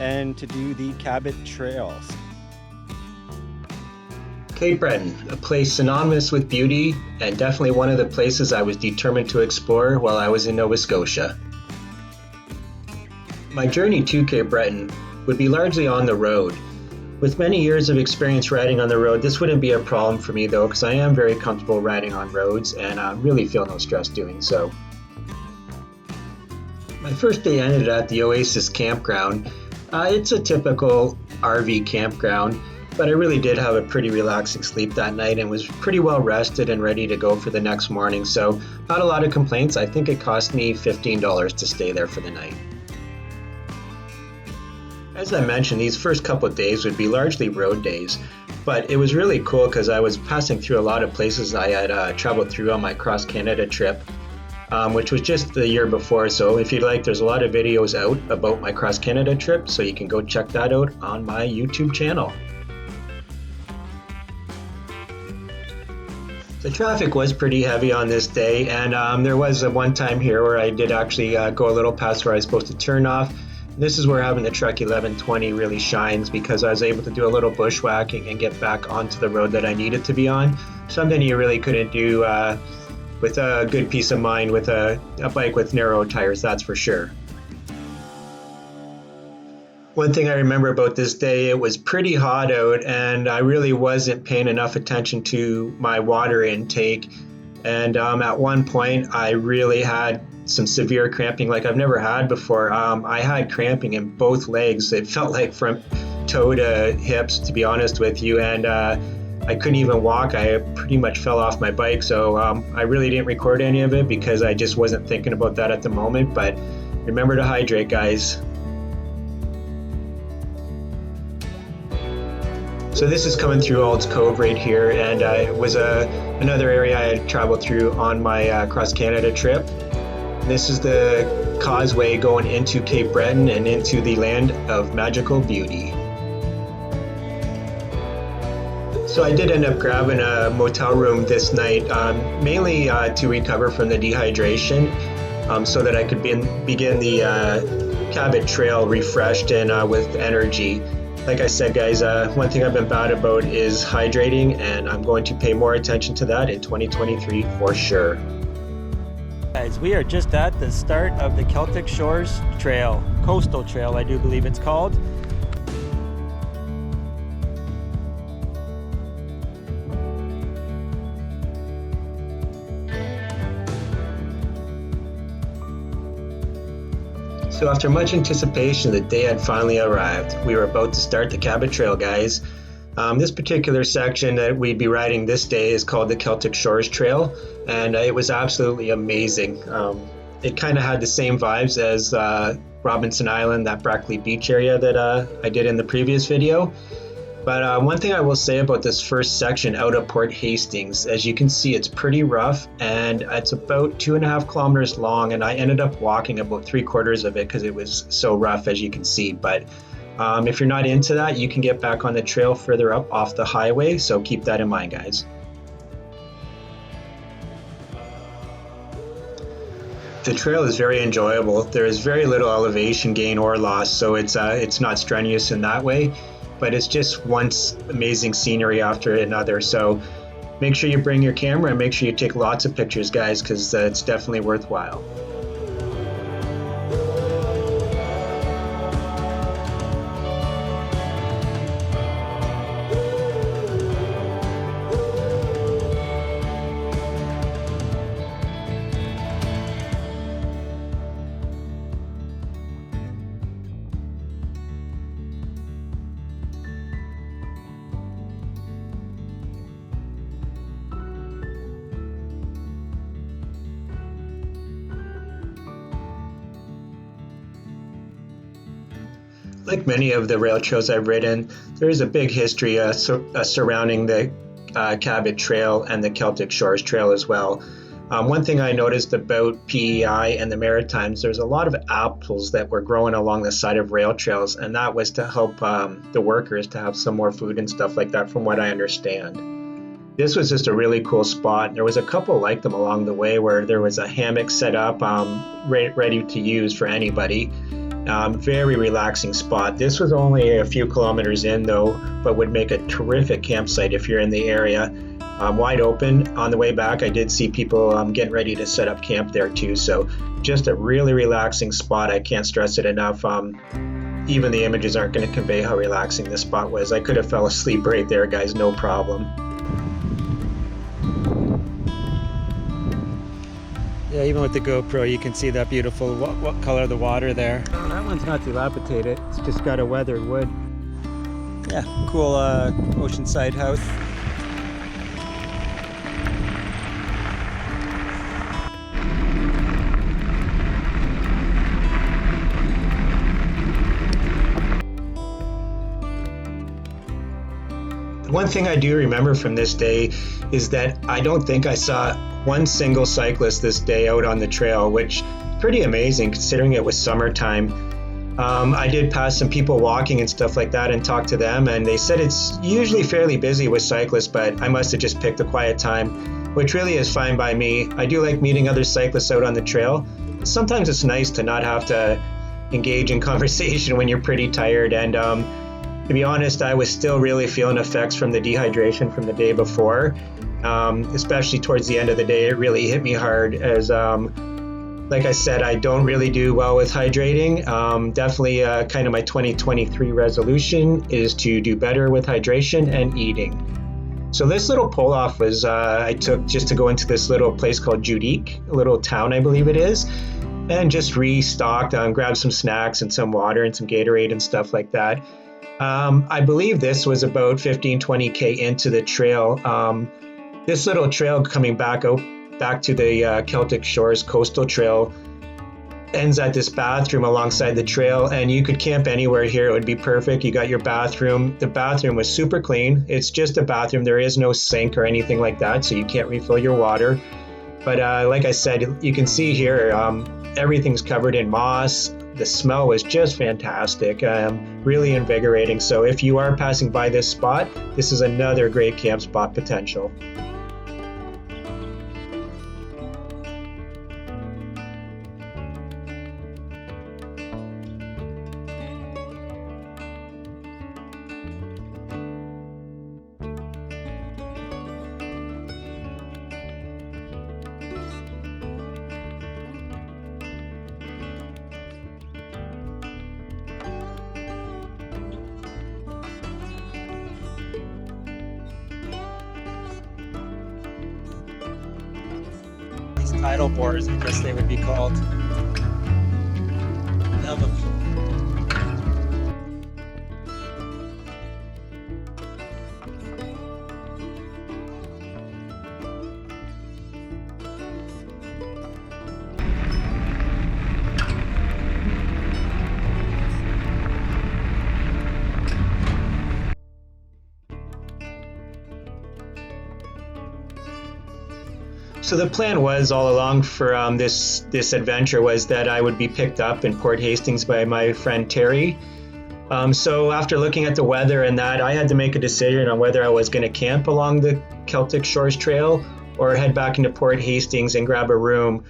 and to do the Cabot Trail. Cape Breton, a place synonymous with beauty and definitely one of the places I was determined to explore while I was in Nova Scotia. My journey to Cape Breton would be largely on the road. With many years of experience riding on the road, this wouldn't be a problem for me though, because I am very comfortable riding on roads and really feel no stress doing so. My first day ended at the Oasis campground. It's a typical RV campground, but I really did have a pretty relaxing sleep that night and was pretty well rested and ready to go for the next morning. So not a lot of complaints. I think it cost me $15 to stay there for the night. As I mentioned, these first couple of days would be largely road days, but it was really cool because I was passing through a lot of places I had traveled through on my cross Canada trip, which was just the year before. So if you'd like, there's a lot of videos out about my cross Canada trip, so you can go check that out on my YouTube channel. The traffic was pretty heavy on this day, and there was a one time here where I did actually go a little past where I was supposed to turn off. This is where having the Trek 1120 really shines, because I was able to do a little bushwhacking and get back onto the road that I needed to be on. Something you really couldn't do with a good peace of mind with a bike with narrow tires, that's for sure. One thing I remember about this day, it was pretty hot out and I really wasn't paying enough attention to my water intake. And at one point I really had some severe cramping like I've never had before. I had cramping in both legs. It felt like from toe to hips, to be honest with you. And I couldn't even walk. I pretty much fell off my bike. So I really didn't record any of it because I just wasn't thinking about that at the moment. But remember to hydrate, guys. So this is coming through Ald's Cove right here, and it was another area I had traveled through on my cross Canada trip. This is the causeway going into Cape Breton and into the land of magical beauty. So I did end up grabbing a motel room this night, mainly to recover from the dehydration, so that I could begin the Cabot Trail refreshed and with energy. Like I said, guys, one thing I've been bad about is hydrating, and I'm going to pay more attention to that in 2023 for sure. Guys, we are just at the start of the Celtic Shores Trail, Coastal Trail, I do believe it's called. So after much anticipation, the day had finally arrived. We were about to start the Cabot Trail, guys. This particular section that we'd be riding this day is called the Celtic Shores Trail, and it was absolutely amazing. It kind of had the same vibes as Robinson Island, that Brackley Beach area that I did in the previous video. But one thing I will say about this first section out of Port Hastings, as you can see, it's pretty rough and it's about 2.5 kilometers long, and I ended up walking about 3/4 of it because it was so rough, as you can see. But if you're not into that, you can get back on the trail further up off the highway, so keep that in mind, guys. The trail is very enjoyable. There is very little elevation gain or loss, so it's not strenuous in that way. But it's just one amazing scenery after another. So make sure you bring your camera and make sure you take lots of pictures, guys, because it's definitely worthwhile. Like many of the rail trails I've ridden, there is a big history surrounding the Cabot Trail and the Celtic Shores Trail as well. One thing I noticed about PEI and the Maritimes, there's a lot of apples that were growing along the side of rail trails, and that was to help the workers to have some more food and stuff like that, from what I understand. This was just a really cool spot. There was a couple like them along the way where there was a hammock set up ready to use for anybody. Very relaxing spot. This was only a few kilometers in though, but would make a terrific campsite if you're in the area. Wide open. On the way back, I did see people getting ready to set up camp there too. So just a really relaxing spot. I can't stress it enough. Even the images aren't going to convey how relaxing this spot was. I could have fell asleep right there, guys, no problem. Yeah, even with the GoPro, you can see that beautiful, what color the water there. That one's not dilapidated. It's just got a weathered wood. Yeah, cool oceanside house. One thing I do remember from this day is that I don't think I saw one single cyclist this day out on the trail, which is pretty amazing considering it was summertime. I did pass some people walking and stuff like that and talked to them, and they said it's usually fairly busy with cyclists, but I must have just picked a quiet time, which really is fine by me. I do like meeting other cyclists out on the trail. Sometimes it's nice to not have to engage in conversation when you're pretty tired, and to be honest, I was still really feeling effects from the dehydration from the day before, especially towards the end of the day. It really hit me hard as, like I said, I don't really do well with hydrating. Definitely kind of my 2023 resolution is to do better with hydration and eating. So this little pull-off was I took just to go into this little place called Judys, a little town I believe it is, and just restocked, grabbed some snacks and some water and some Gatorade and stuff like that. I believe this was about 15-20K into the trail. This little trail coming back to the Celtic Shores Coastal Trail ends at this bathroom alongside the trail, and you could camp anywhere here. It would be perfect. You got your bathroom. The bathroom was super clean. It's just a bathroom. There is no sink or anything like that, so you can't refill your water. But like I said, you can see here, everything's covered in moss. The smell was just fantastic, really invigorating. So if you are passing by this spot, this is another great camp spot potential. Tidal bores, I guess they would be called. So the plan was all along for this adventure was that I would be picked up in Port Hastings by my friend Terry. So after looking at the weather and that, I had to make a decision on whether I was going to camp along the Celtic Shores Trail or head back into Port Hastings and grab a room.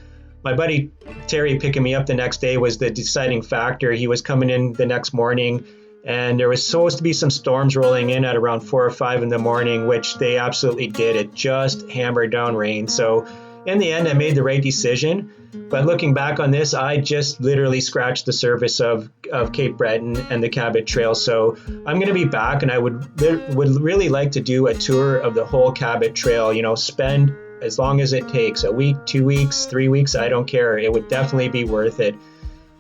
My buddy Terry picking me up the next day was the deciding factor. He was coming in the next morning, and there was supposed to be some storms rolling in at around 4 or 5 in the morning, which they absolutely did. It just hammered down rain. So in the end, I made the right decision. But looking back on this, I just literally scratched the surface of Cape Breton and the Cabot Trail. So I'm going to be back, and I would really like to do a tour of the whole Cabot Trail, spend as long as it takes, a week, 2 weeks, 3 weeks, I don't care. It would definitely be worth it.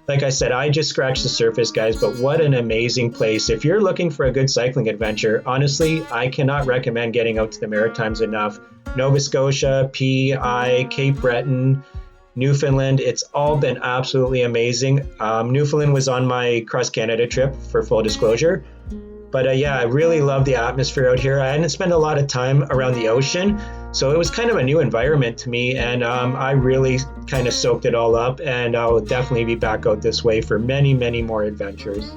Like I said, I just scratched the surface, guys, but what an amazing place. If you're looking for a good cycling adventure, honestly, I cannot recommend getting out to the Maritimes enough. Nova Scotia, PEI, Cape Breton, Newfoundland, it's all been absolutely amazing. Newfoundland was on my Cross Canada trip, for full disclosure. But yeah, I really love the atmosphere out here. I hadn't spent a lot of time around the ocean, so it was kind of a new environment to me, and I really kind of soaked it all up, and I'll definitely be back out this way for many, many more adventures.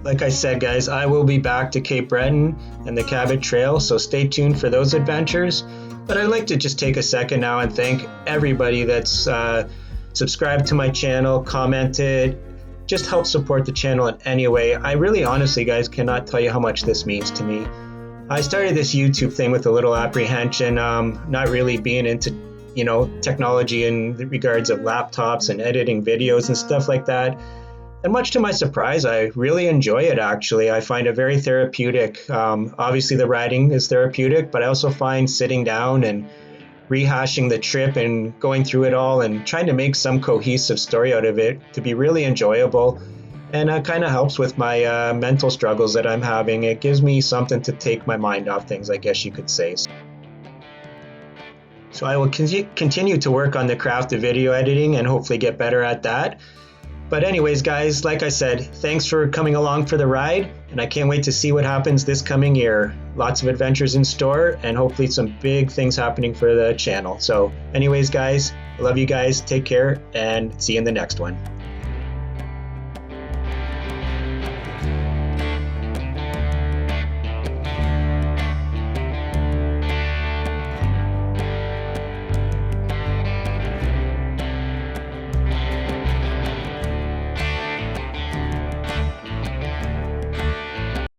Like I said, guys, I will be back to Cape Breton and the Cabot Trail, so stay tuned for those adventures. But I'd like to just take a second now and thank everybody that's subscribed to my channel, commented, just help support the channel in any way. I really honestly, guys, cannot tell you how much this means to me. I started this YouTube thing with a little apprehension, not really being into, technology in regards of laptops and editing videos and stuff like that. And much to my surprise, I really enjoy it, actually. I find it very therapeutic. Obviously, the riding is therapeutic, but I also find sitting down and rehashing the trip and going through it all and trying to make some cohesive story out of it to be really enjoyable. And it kind of helps with my mental struggles that I'm having. It gives me something to take my mind off things, I guess you could say. So I will continue to work on the craft of video editing and hopefully get better at that. But anyways, guys, like I said, thanks for coming along for the ride, and I can't wait to see what happens this coming year. Lots of adventures in store, and hopefully some big things happening for the channel. So anyways, guys, I love you guys. Take care, and see you in the next one.